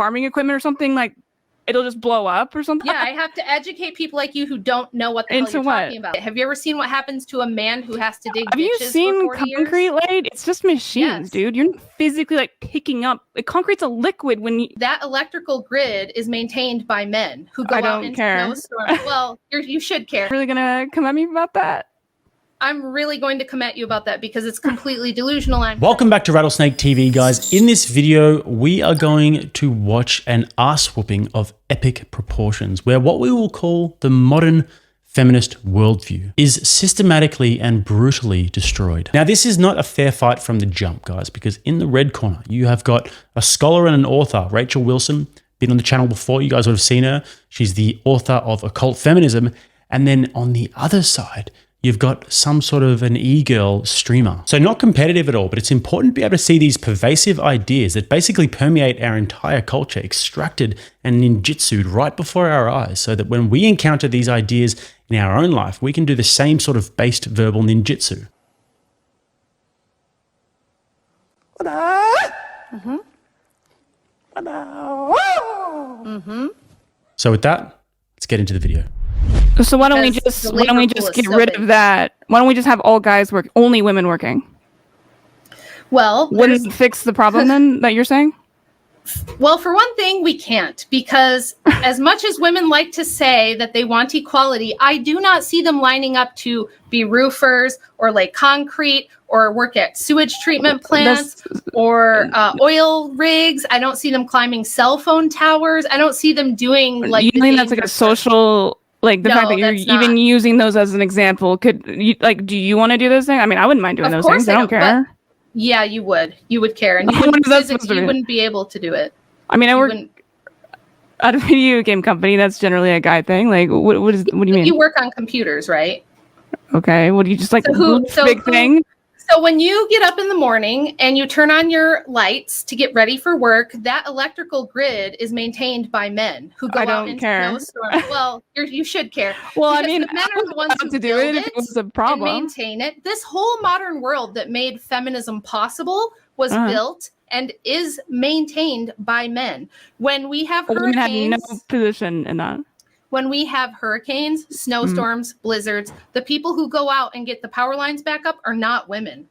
farming equipment or something, like it'll just blow up or something? Yeah, I have to educate people like you who don't know what the hell you're talking about. Have you ever seen what happens to a man who has to dig ditches for 40 years? Have you seen concrete laid? It's just machines, dude. You're not physically like picking up. Concrete's a liquid when you... That electrical grid is maintained by men who go out into snowstorms. Well, you should care. Really gonna come at me about that? I'm really going to come at you about that because it's completely delusional. Welcome back to Rattlesnake TV, guys. In this video, we are going to watch an ass whooping of epic proportions, where what we will call the modern feminist worldview is systematically and brutally destroyed. Now, this is not a fair fight from the jump, guys, because in the red corner, you have got a scholar and an author, Rachel Wilson, been on the channel before. You guys would have seen her. She's the author of Occult Feminism. And then on the other side, you've got some sort of an e-girl streamer. So not competitive at all, but it's important to be able to see these pervasive ideas that basically permeate our entire culture, extracted and ninjutsu'd right before our eyes, so that when we encounter these ideas in our own life, we can do the same sort of based verbal ninjutsu. So with that, let's get into the video. So why don't we just get rid of that? Why don't we just have all guys work, only women working? Well, wouldn't it fix the problem then that you're saying? Well, for one thing, we can't, because as much as women like to say that they want equality, I do not see them lining up to be roofers or lay concrete or work at sewage treatment plants or oil rigs. I don't see them climbing cell phone towers. I don't see them doing like... You think that's like a social... Like the fact that you're even using those as an example, could you, like, do you want to do this thing? I mean, I wouldn't mind doing those things. I don't care. Yeah, you would. You would care, and you wouldn't be able to do it. I mean, I work at a video game company. That's generally a guy thing. Like, what do you mean? You work on computers, right? Okay. What do you just like? Thing? So when you get up in the morning and you turn on your lights to get ready for work, that electrical grid is maintained by men who go out into snowstorms. Well, you should care. Well, I mean, the men are the ones who do it if it was a problem. And maintain it. This whole modern world that made feminism possible was built and is maintained by men. When we have hurricanes, women had no position in that. When we have hurricanes, snowstorms, blizzards, the people who go out and get the power lines back up are not women.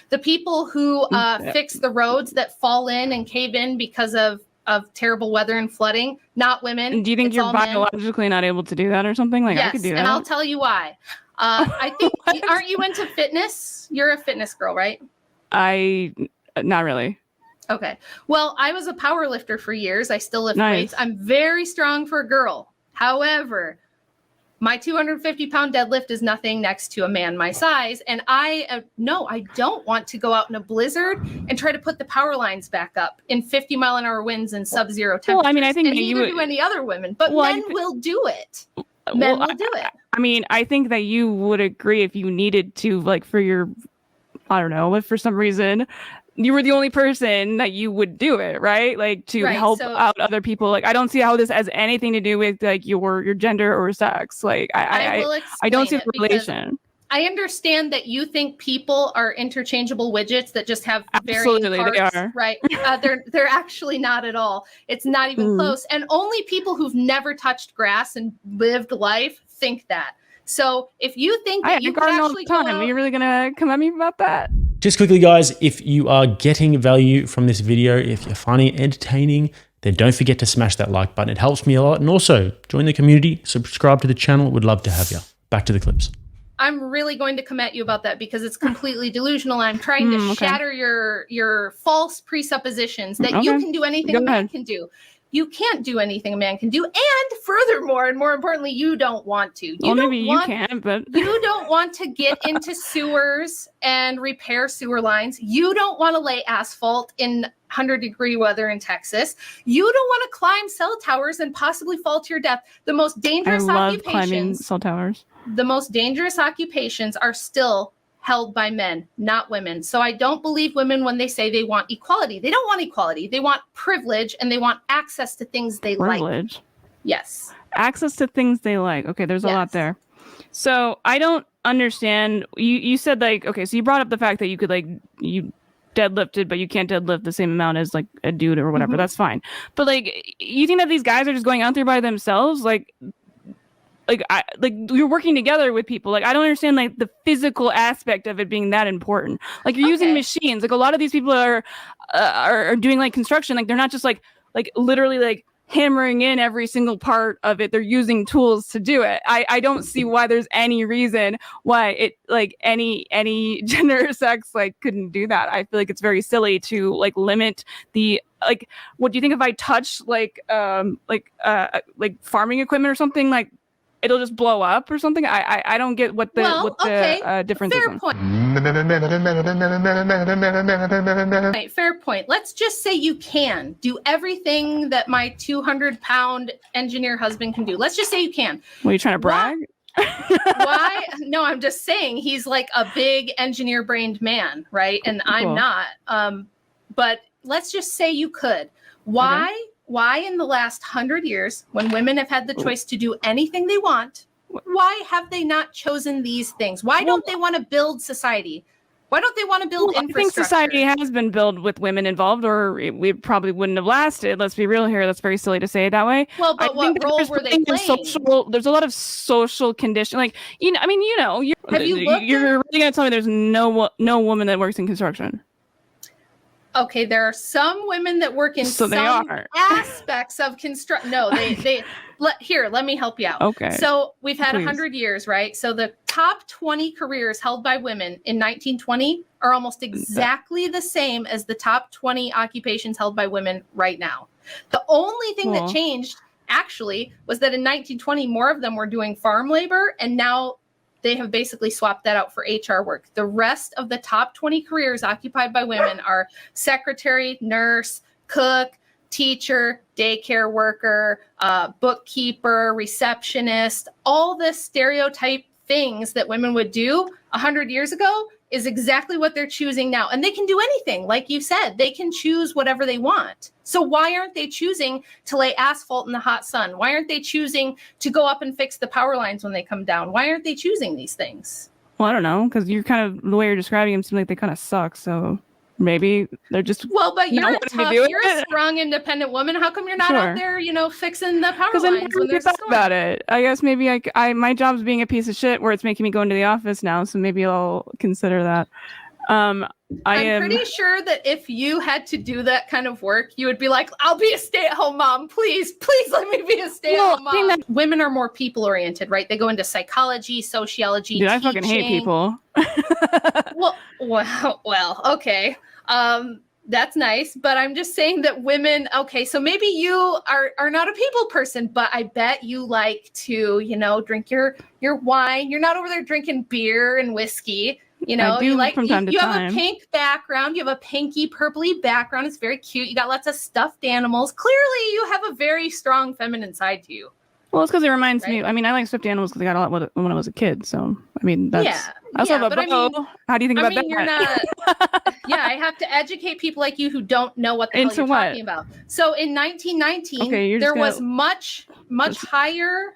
The people who fix the roads that fall in and cave in because of terrible weather and flooding, not women. Do you think you're biologically not able to do that or something? Like, yes, I could do that. And I'll tell you why. I think, aren't you into fitness? You're a fitness girl, right? Not really. Okay. Well, I was a power lifter for years. I still lift weights. I'm very strong for a girl. However, my 250-pound deadlift is nothing next to a man my size. And I don't want to go out in a blizzard and try to put the power lines back up in 50-mile-an-hour winds and sub-zero temperatures. Well, I mean, I think and neither do any other women, but men will do it. Men will do it. I mean, I think that you would agree if you needed to, like, for your, I don't know, if for some reason you were the only person that you would do it, right? Like to help out other people. Like, I don't see how this has anything to do with like your gender or sex. Like, I don't see the relation. I understand that you think people are interchangeable widgets that just have varying parts, they are. Right? They're actually not at all. It's not even close. And only people who've never touched grass and lived life think that. So if you think that you can actually go out, are you really gonna come at me about that? Just quickly, guys, if you are getting value from this video, if you're finding it entertaining, then don't forget to smash that like button. It helps me a lot. And also join the community, subscribe to the channel. Would love to have you. Back to the clips. I'm really going to come at you about that because it's completely delusional. I'm trying to shatter your false presuppositions that you can do anything a man can do. You can't do anything a man can do, and furthermore, and more importantly, you don't want to. You don't want to get into sewers and repair sewer lines. You don't want to lay asphalt in 100-degree weather in Texas. You don't want to climb cell towers and possibly fall to your death. The most dangerous occupations. Climbing cell towers. The most dangerous occupations are still held by men, not women. So I don't believe women when they say they want equality. They don't want equality. They want privilege, and they want access to things they like. Privilege? Yes. Access to things they like. Okay, there's a lot there. So I don't understand. You said, like, okay, so you brought up the fact that you could, like, you deadlifted, but you can't deadlift the same amount as like a dude or whatever. That's fine. But like, you think that these guys are just going out there by themselves? Like you're working together with people. Like, I don't understand like the physical aspect of it being that important. Like, you're using machines. Like, a lot of these people are doing like construction. Like, they're not just like literally like hammering in every single part of it. They're using tools to do it. I don't see why there's any reason why it like any gender or sex like couldn't do that. I feel like it's very silly to like limit the like. What do you think if I touch like farming equipment or something, like it'll just blow up or something? I don't get what the difference is. Fair point. Fair point. Let's just say you can do everything that my 200-pound engineer husband can do. Let's just say you can. Were you trying to brag? Why? No, I'm just saying he's like a big engineer-brained man, right? And I'm not. But let's just say you could. Why? Okay. Why in the last 100 years, when women have had the choice to do anything they want, why have they not chosen these things? Why don't they want to build society? Why don't they want to build infrastructure? I think society has been built with women involved, or we probably wouldn't have lasted. Let's be real here. That's very silly to say it that way. Well, but what role were they playing? There's a lot of social condition. Like, you're really going to tell me there's no woman that works in construction? Okay, there are some women that work in some aspects of construction. No, let me help you out. Okay. So we've had 100 years, right? So the top 20 careers held by women in 1920 are almost exactly the same as the top 20 occupations held by women right now. The only thing that changed, actually, was that in 1920, more of them were doing farm labor, and now they have basically swapped that out for HR work. The rest of the top 20 careers occupied by women are secretary, nurse, cook, teacher, daycare worker, bookkeeper, receptionist. All the stereotype things that women would do 100 years ago is exactly what they're choosing now. And they can do anything. Like you said, they can choose whatever they want. So why aren't they choosing to lay asphalt in the hot sun? Why aren't they choosing to go up and fix the power lines when they come down? Why aren't they choosing these things? Well, I don't know, because you're kind of, the way you're describing them seems like they kind of suck. So maybe they're just but you're a strong, independent woman. How come you're not out there, fixing the power lines when there's a storm? About it. I guess maybe my job's being a piece of shit where it's making me go into the office now. So maybe I'll consider that. I'm pretty sure that if you had to do that kind of work, you would be like, I'll be a stay-at-home mom. Please let me be a stay-at-home mom. Women are more people-oriented, right? They go into psychology, sociology, Dude, I fucking hate people. well, okay. That's nice, but I'm just saying that women, okay, so maybe you are not a people person, but I bet you like to, drink your wine. You're not over there drinking beer and whiskey. You have a pink background. You have a pinky purpley background. It's very cute. You got lots of stuffed animals. Clearly, you have a very strong feminine side to you. Well, it's because it reminds me. I mean, I like stuffed animals because I got a lot when I was a kid. So, I mean, that's. I also have a bow. How do you think about that? You're not. I have to educate people like you who don't know what the hell you're talking about. So, in 1919, there was much higher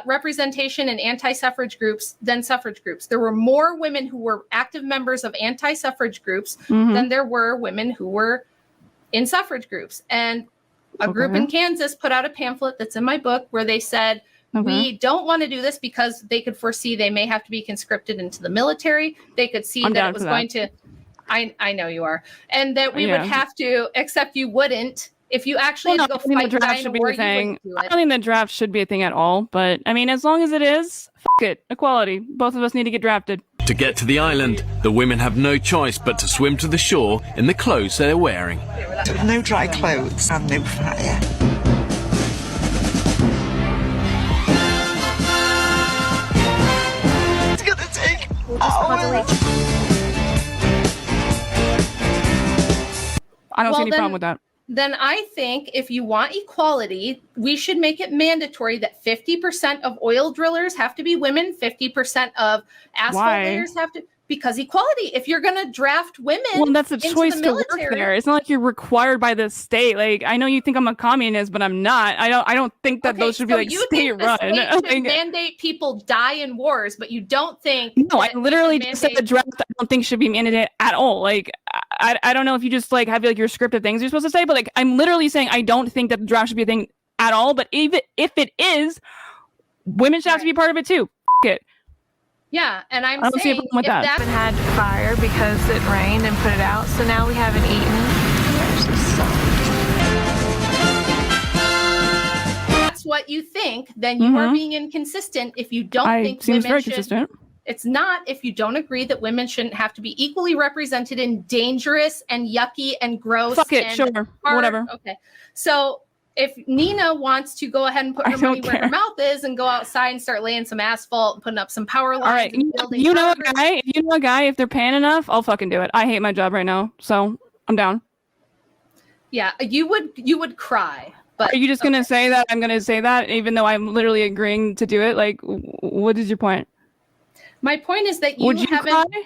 representation in anti-suffrage groups than suffrage groups. There were more women who were active members of anti-suffrage groups than there were women who were in suffrage groups. And a group in Kansas put out a pamphlet that's in my book where they said, we don't want to do this because they could foresee they may have to be conscripted into the military. They could see that it was going to, I know you are, and that we would have to, except you wouldn't. If you actually had to go fight the draft should be a thing. I don't think the draft should be a thing at all. But I mean, as long as it is, it. Equality. Both of us need to get drafted. To get to the island, the women have no choice but to swim to the shore in the clothes they're wearing. No dry clothes and no fire. It's gonna take hours. I don't see any problem with that. Then I think if you want equality, we should make it mandatory that 50% of oil drillers have to be women, 50% of asphalt layers have to, because equality. If you're going to draft women, that's a choice to work there. It's not like you're required by the state. Like, I know you think I'm a communist, but I'm not. I don't think that those should be like state run. Should mandate people die in wars, but you don't think? No, I literally just said the draft. I don't think should be mandated at all. Like, I don't know if you just like have like your script of things you're supposed to say, but like I'm literally saying I don't think that the draft should be a thing at all. But even if it is, women should have to be part of it too. F it. Yeah, and I don't see a problem with that. We had fire because it rained and put it out, so now we haven't eaten. That's what you think, then you are being inconsistent if you don't think seems women very should. consistent. It's not if you don't agree that women shouldn't have to be equally represented in dangerous and yucky and gross. Fuck it, and sure, hard. whatever. Okay, so if Nina wants to go ahead and put her money where her mouth is and go outside and start laying some asphalt and putting up some power lines. All right, you know a guy, if they're paying enough, I'll fucking do it. I hate my job right now, so I'm down. Yeah, you would cry. But are you just gonna say that I'm gonna say that even though I'm literally agreeing to do it? Like, what is your point? My point is that would you haven't. cry?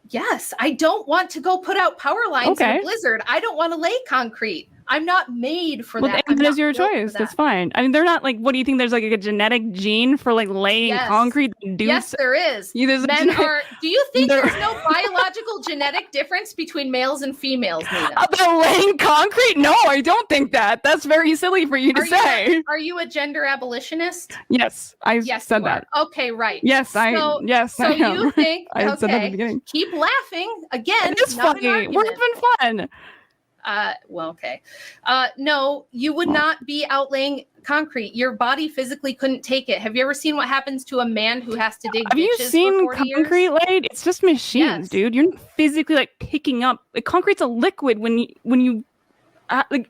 Yes, I don't want to go put out power lines in a blizzard. I don't want to lay concrete. I'm not made for that. That is your choice. That's fine. I mean, they're not like. What do you think? There's like a genetic gene for like laying concrete. Yes, there is. Men are. Do you think there's no biological genetic difference between males and females, Nina? About laying concrete? No, I don't think that. That's very silly for you to say. Are you a gender abolitionist? Yes, I said that. Okay, right. Yes, So I am. you think? I said that at the beginning. Keep laughing again. It's funny. We're having fun. Well, okay. No, you would not be outlaying concrete. Your body physically couldn't take it. Have you ever seen what happens to a man who has to dig ditches for 40 years? Have you seen concrete laid? It's just machines, dude. You're not physically like picking up. Like, concrete's a liquid when you like,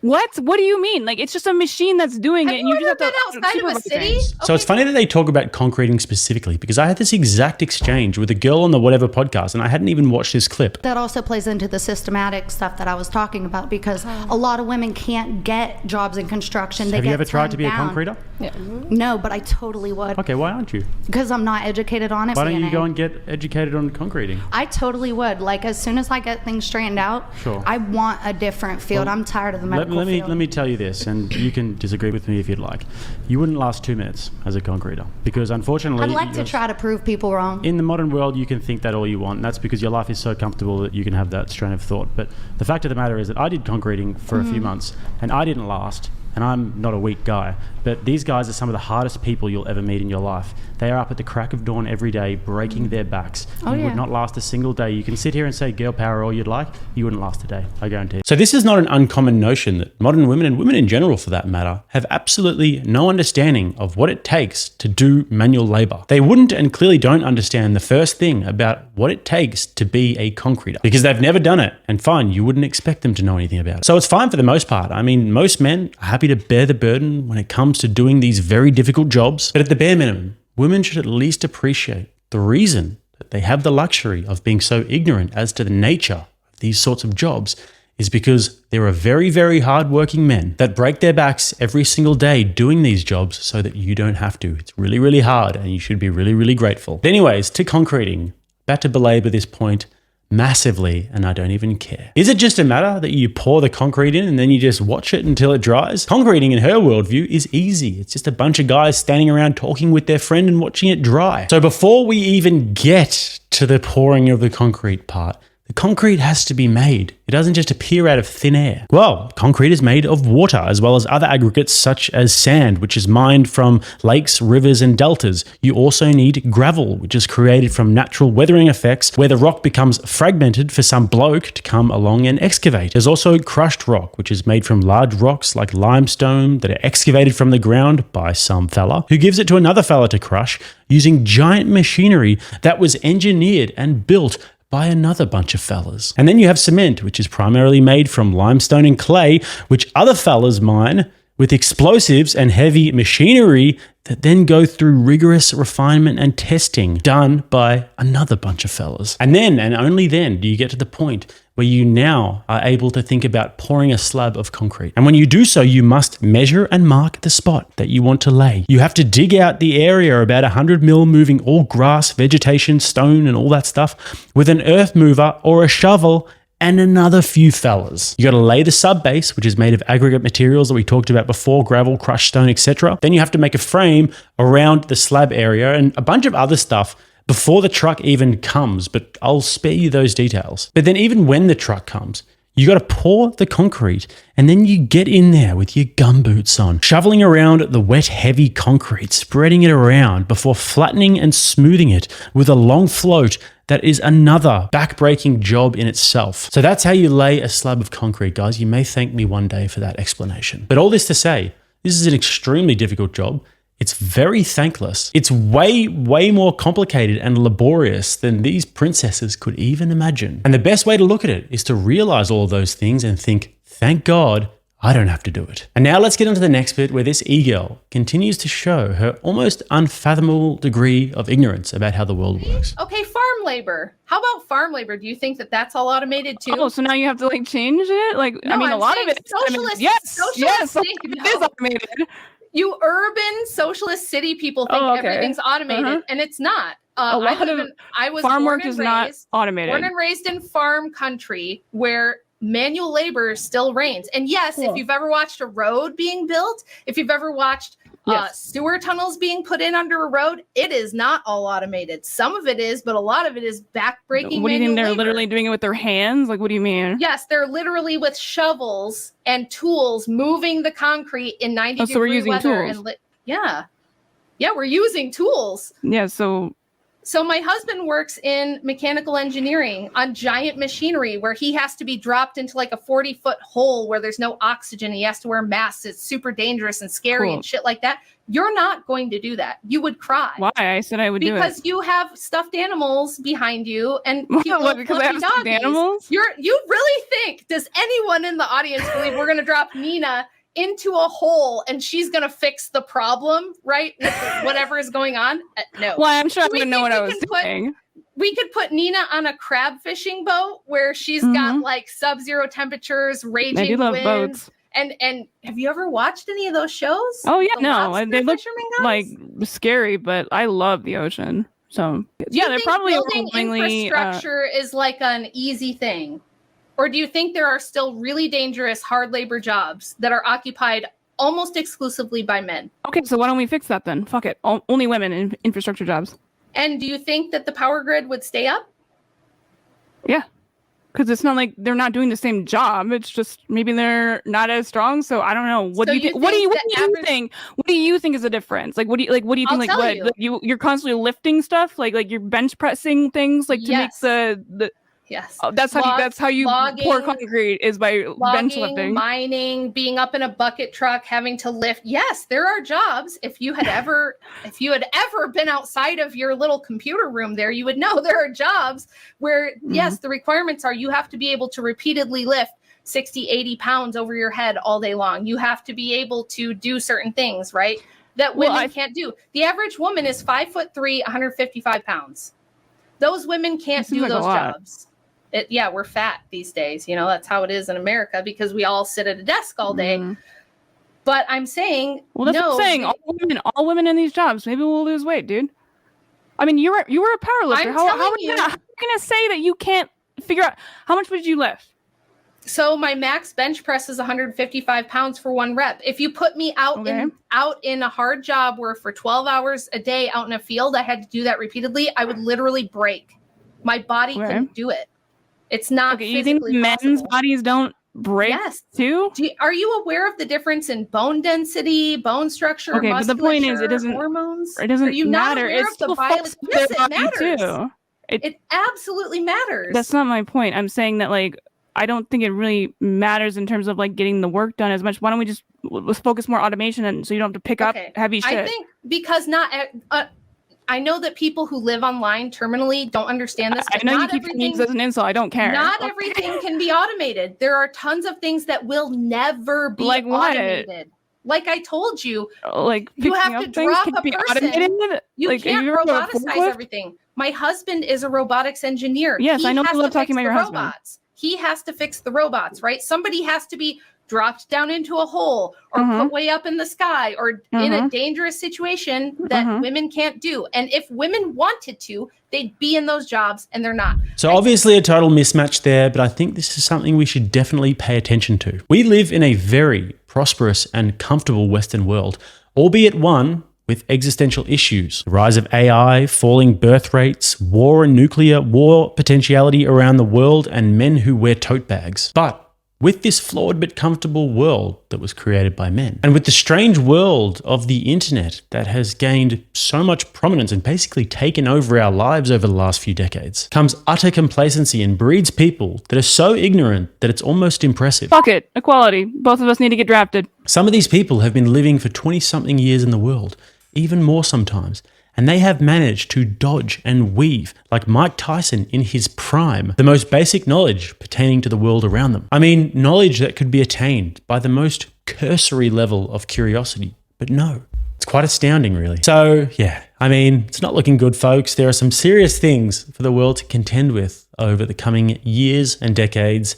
what do you mean? Like, it's just a machine that's doing it, and you just have to outside of a city. So it's funny that they talk about concreting specifically, because I had this exact exchange with a girl on the Whatever podcast, and I hadn't even watched this clip. That also plays into the systematic stuff that I was talking about, because a lot of women can't get jobs in construction. Have you ever tried to be a concreter? Yeah. No, but I totally would. Okay, why aren't you? Because I'm not educated on it. Why don't you go and get educated on concreting? I totally would. Like, as soon as I get things straightened out, I want a different field. I'm tired of the medical field. Let me tell you this, and you can disagree with me if you'd like. You wouldn't last 2 minutes as a concreter, because unfortunately... I'd like to try to prove people wrong. In the modern world, you can think that all you want, and that's because your life is so comfortable that you can have that strain of thought. But the fact of the matter is that I did concreting for a few months, and I didn't last. And I'm not a weak guy, but these guys are some of the hardest people you'll ever meet in your life. They are up at the crack of dawn every day, breaking their backs. You would not last a single day. You can sit here and say girl power all you'd like. You wouldn't last a day, I guarantee. So this is not an uncommon notion that modern women, and women in general for that matter, have absolutely no understanding of what it takes to do manual labor. They wouldn't and clearly don't understand the first thing about what it takes to be a concreter, because they've never done it. And fine, you wouldn't expect them to know anything about it. So it's fine for the most part. I mean, most men are happy to bear the burden when it comes to doing these very difficult jobs. But at the bare minimum, women should at least appreciate the reason that they have the luxury of being so ignorant as to the nature of these sorts of jobs is because there are very, very hardworking men that break their backs every single day doing these jobs so that you don't have to. It's really, really hard, and you should be really, really grateful. But anyways, to concreting, about to belabor this point massively, and I don't even care. Is it just a matter that you pour the concrete in and then you just watch it until it dries? Concreting in her worldview is easy. It's just a bunch of guys standing around talking with their friend and watching it dry. So before we even get to the pouring of the concrete part, the concrete has to be made. It doesn't just appear out of thin air. Well, concrete is made of water as well as other aggregates such as sand, which is mined from lakes, rivers, and deltas. You also need gravel, which is created from natural weathering effects where the rock becomes fragmented for some bloke to come along and excavate. There's also crushed rock, which is made from large rocks like limestone that are excavated from the ground by some fella who gives it to another fella to crush using giant machinery that was engineered and built by another bunch of fellas. And then you have cement, which is primarily made from limestone and clay, which other fellas mine with explosives and heavy machinery that then go through rigorous refinement and testing done by another bunch of fellas. And then, and only then, do you get to the point where you now are able to think about pouring a slab of concrete. And when you do so, you must measure and mark the spot that you want to lay. You have to dig out the area about 100 mil, moving all grass, vegetation, stone, and all that stuff with an earth mover or a shovel and another few fellas. You got to lay the sub base, which is made of aggregate materials that we talked about before, gravel, crushed stone, etc. Then you have to make a frame around the slab area and a bunch of other stuff. before the truck even comes, but I'll spare you those details. But then even when the truck comes, you got to pour the concrete and then you get in there with your gumboots on, shoveling around the wet, heavy concrete, spreading it around before flattening and smoothing it with a long float. That is another back-breaking job in itself. So that's how you lay a slab of concrete, guys. You may thank me one day for that explanation. But all this to say, this is an extremely difficult job. It's very thankless. It's way, way more complicated and laborious than these princesses could even imagine. And the best way to look at it is to realize all of those things and think, thank God, I don't have to do it. And now let's get on to the next bit where this e-girl continues to show her almost unfathomable degree of ignorance about how the world works. Okay, farm labor. How about farm labor? Do you think that that's all automated too? Oh, so now you have to like change it? Like, no, I mean, I'm a lot of it. Socialist, yes, it is automated. You urban socialist city people think everything's automated, and it's not. A lot of farm work is not automated. Born and raised in farm country where manual labor still reigns. And yes, if you've ever watched a road being built, if you've ever watched sewer tunnels being put in under a road, it is not all automated. Some of it is, but a lot of it is backbreaking. What do you mean they're literally doing it with their hands? Like, what do you mean? Yes, they're literally with shovels and tools moving the concrete in 90 degree so we're using weather. Tools. Yeah, we're using tools. Yeah, So my husband works in mechanical engineering on giant machinery where he has to be dropped into like a 40-foot hole where there's no oxygen. He has to wear masks. It's super dangerous and scary and shit like that. You're not going to do that. You would cry. Why? I said I would do it. Because you have stuffed animals behind you and people because I have stuffed animals? You really think, does anyone in the audience believe we're going to drop Nina into a hole and she's gonna fix the problem, right? With whatever is going on? No. Well, I'm sure I wouldn't know what I was doing. We could put Nina on a crab fishing boat where she's got like sub-zero temperatures, raging I do love winds. Boats. And have you ever watched any of those shows? Oh yeah, no, they look like scary, but I love the ocean. So yeah, they're probably building infrastructure is like an easy thing. Or do you think there are still really dangerous hard labor jobs that are occupied almost exclusively by men? Okay, so why don't we fix that then? Fuck it. Only women in infrastructure jobs. And do you think that the power grid would stay up? Yeah. Because it's not like they're not doing the same job. It's just maybe they're not as strong. So I don't know. What do you think? What do you think? What do you think is the difference? Like what do you think? Like what? You're constantly lifting stuff, like you're bench pressing things, like to make the Yes. Oh, that's how you pour concrete is by bench lifting. Mining, being up in a bucket truck, having to lift. Yes, there are jobs. If you had ever been outside of your little computer room there, you would know there are jobs where yes, the requirements are you have to be able to repeatedly lift 60, 80 pounds over your head all day long. You have to be able to do certain things, right? That women can't do. The average woman is 5'3", 155 pounds. Those women can't do those jobs. We're fat these days. You know, that's how it is in America because we all sit at a desk all day. But I'm saying, well, that's what I'm saying. All women in these jobs, maybe we'll lose weight, dude. I mean, you were a power lifter. How are you gonna say that you can't figure out how much would you lift? So my max bench press is 155 pounds for one rep. If you put me out in a hard job where for 12 hours a day out in a field, I had to do that repeatedly, I would literally break. My body couldn't do it. It's not physically you think men's bodies don't break too? Are you aware of the difference in bone density, bone structure, okay, but the point is it doesn't hormones? It doesn't Are you matter. Not aware of the biology? Yes, it matters. Too. It absolutely matters. That's not my point. I'm saying that like I don't think it really matters in terms of like getting the work done as much. Why don't we just let's focus more automation and so you don't have to pick up heavy shit? I think because not I know that people who live online terminally don't understand this. I know you keep things as an insult. I don't care. Not everything can be automated. There are tons of things that will never be automated. Like I told you, like you have to drop a person. You can't roboticize everything. My husband is a robotics engineer. Yes, I know you love talking about your husband. Robots. He has to fix the robots, right? Somebody has to be dropped down into a hole or put way up in the sky or in a dangerous situation that women can't do. And if women wanted to, they'd be in those jobs and they're not. So obviously a total mismatch there, but I think this is something we should definitely pay attention to. We live in a very prosperous and comfortable Western world, albeit one with existential issues, the rise of AI, falling birth rates, war and nuclear war potentiality around the world, and men who wear tote bags. But with this flawed but comfortable world that was created by men, and with the strange world of the internet that has gained so much prominence and basically taken over our lives over the last few decades, comes utter complacency and breeds people that are so ignorant that it's almost impressive. Fuck it, equality. Both of us need to get drafted. Some of these people have been living for 20-something years in the world, even more sometimes, and they have managed to dodge and weave, like Mike Tyson in his prime, the most basic knowledge pertaining to the world around them. I mean, knowledge that could be attained by the most cursory level of curiosity. But no, it's quite astounding, really. So, yeah, I mean, it's not looking good, folks. There are some serious things for the world to contend with over the coming years and decades.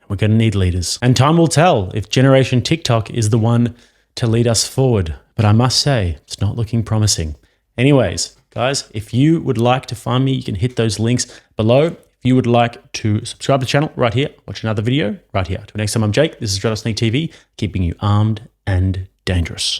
We're going to need leaders. And time will tell if Generation TikTok is the one to lead us forward. But I must say, it's not looking promising. Anyways, guys, if you would like to find me, you can hit those links below. If you would like to subscribe to the channel right here, watch another video right here. Till next time, I'm Jake. This is RattlesnakeTV, keeping you armed and dangerous.